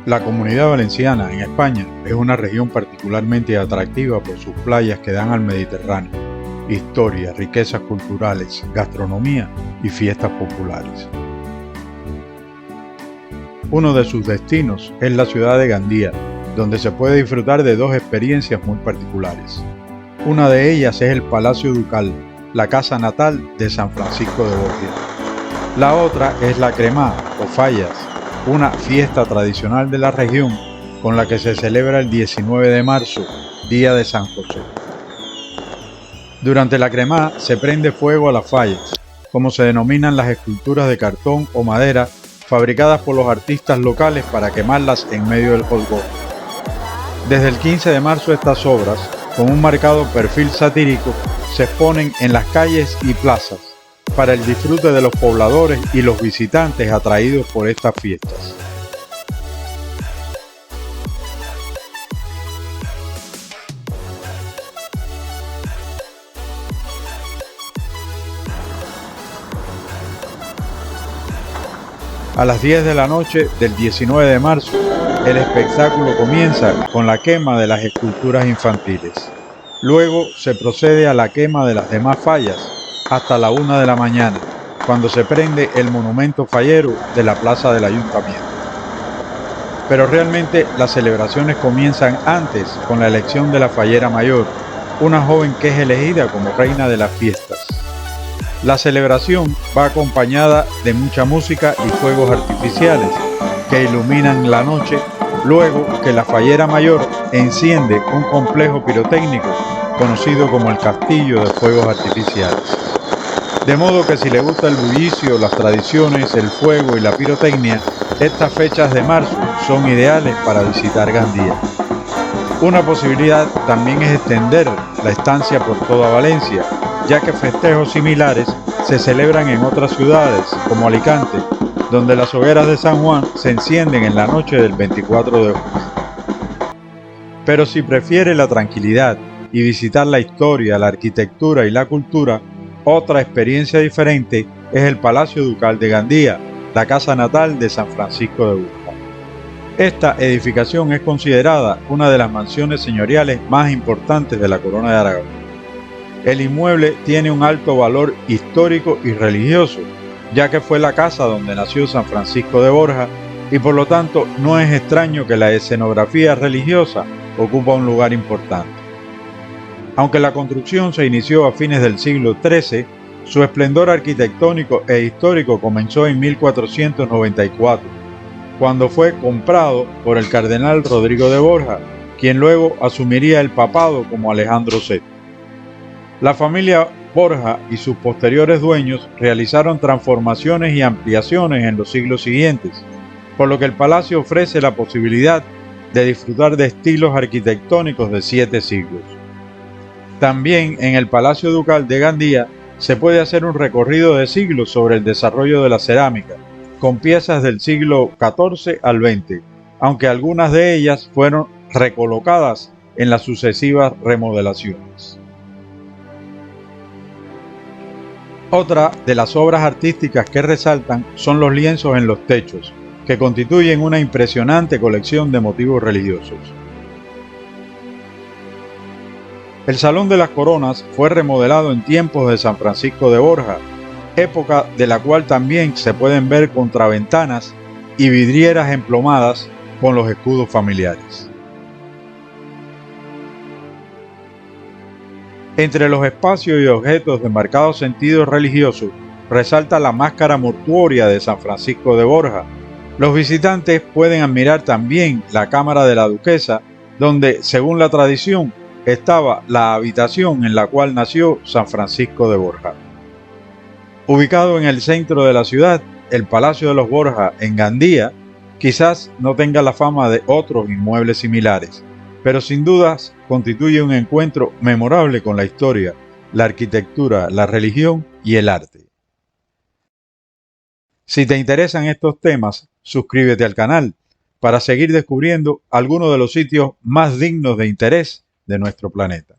La Comunidad Valenciana en España es una región particularmente atractiva por sus playas que dan al Mediterráneo, historia, riquezas culturales, gastronomía y fiestas populares. Uno de sus destinos es la ciudad de Gandía, donde se puede disfrutar de dos experiencias muy particulares. Una de ellas es el Palacio Ducal, la casa natal de San Francisco de Borja. La otra es la Cremà o Fallas, una fiesta tradicional de la región con la que se celebra el 19 de marzo, día de San José. Durante la Cremà se prende fuego a las fallas, como se denominan las esculturas de cartón o madera fabricadas por los artistas locales para quemarlas en medio del jolgorio. Desde el 15 de marzo estas obras, con un marcado perfil satírico, se exponen en las calles y plazas para el disfrute de los pobladores y los visitantes atraídos por estas fiestas. A las 10 de la noche del 19 de marzo, el espectáculo comienza con la quema de las esculturas infantiles. Luego se procede a la quema de las demás fallas hasta la 1 de la mañana, cuando se prende el monumento fallero de la plaza del ayuntamiento. Pero realmente las celebraciones comienzan antes con la elección de la fallera mayor, una joven que es elegida como reina de las fiestas. La celebración va acompañada de mucha música y fuegos artificiales que iluminan la noche, luego que la fallera mayor enciende un complejo pirotécnico conocido como el Castillo de Fuegos Artificiales. De modo que si le gusta el bullicio, las tradiciones, el fuego y la pirotecnia, estas fechas de marzo son ideales para visitar Gandía. Una posibilidad también es extender la estancia por toda Valencia, ya que festejos similares se celebran en otras ciudades, como Alicante, donde las hogueras de San Juan se encienden en la noche del 24 de junio. Pero si prefiere la tranquilidad y visitar la historia, la arquitectura y la cultura, otra experiencia diferente es el Palacio Ducal de Gandía, la casa natal de San Francisco de Borja. Esta edificación es considerada una de las mansiones señoriales más importantes de la Corona de Aragón. El inmueble tiene un alto valor histórico y religioso, ya que fue la casa donde nació San Francisco de Borja y por lo tanto no es extraño que la escenografía religiosa ocupa un lugar importante. Aunque la construcción se inició a fines del siglo XIII, su esplendor arquitectónico e histórico comenzó en 1494, cuando fue comprado por el cardenal Rodrigo de Borja, quien luego asumiría el papado como Alejandro VII. La familia Borja y sus posteriores dueños realizaron transformaciones y ampliaciones en los siglos siguientes, por lo que el palacio ofrece la posibilidad de disfrutar de estilos arquitectónicos de 7 siglos. También en el Palacio Ducal de Gandía se puede hacer un recorrido de siglos sobre el desarrollo de la cerámica, con piezas del siglo XIV al XX, aunque algunas de ellas fueron recolocadas en las sucesivas remodelaciones. Otra de las obras artísticas que resaltan son los lienzos en los techos, que constituyen una impresionante colección de motivos religiosos. El Salón de las Coronas fue remodelado en tiempos de San Francisco de Borja, época de la cual también se pueden ver contraventanas y vidrieras emplomadas con los escudos familiares. Entre los espacios y objetos de marcado sentido religioso resalta la máscara mortuoria de San Francisco de Borja. Los visitantes pueden admirar también la cámara de la duquesa, donde, según la tradición, estaba la habitación en la cual nació San Francisco de Borja. Ubicado en el centro de la ciudad, el Palacio de los Borja en Gandía quizás no tenga la fama de otros inmuebles similares, pero sin dudas constituye un encuentro memorable con la historia, la arquitectura, la religión y el arte. Si te interesan estos temas, suscríbete al canal para seguir descubriendo algunos de los sitios más dignos de interés de nuestro planeta.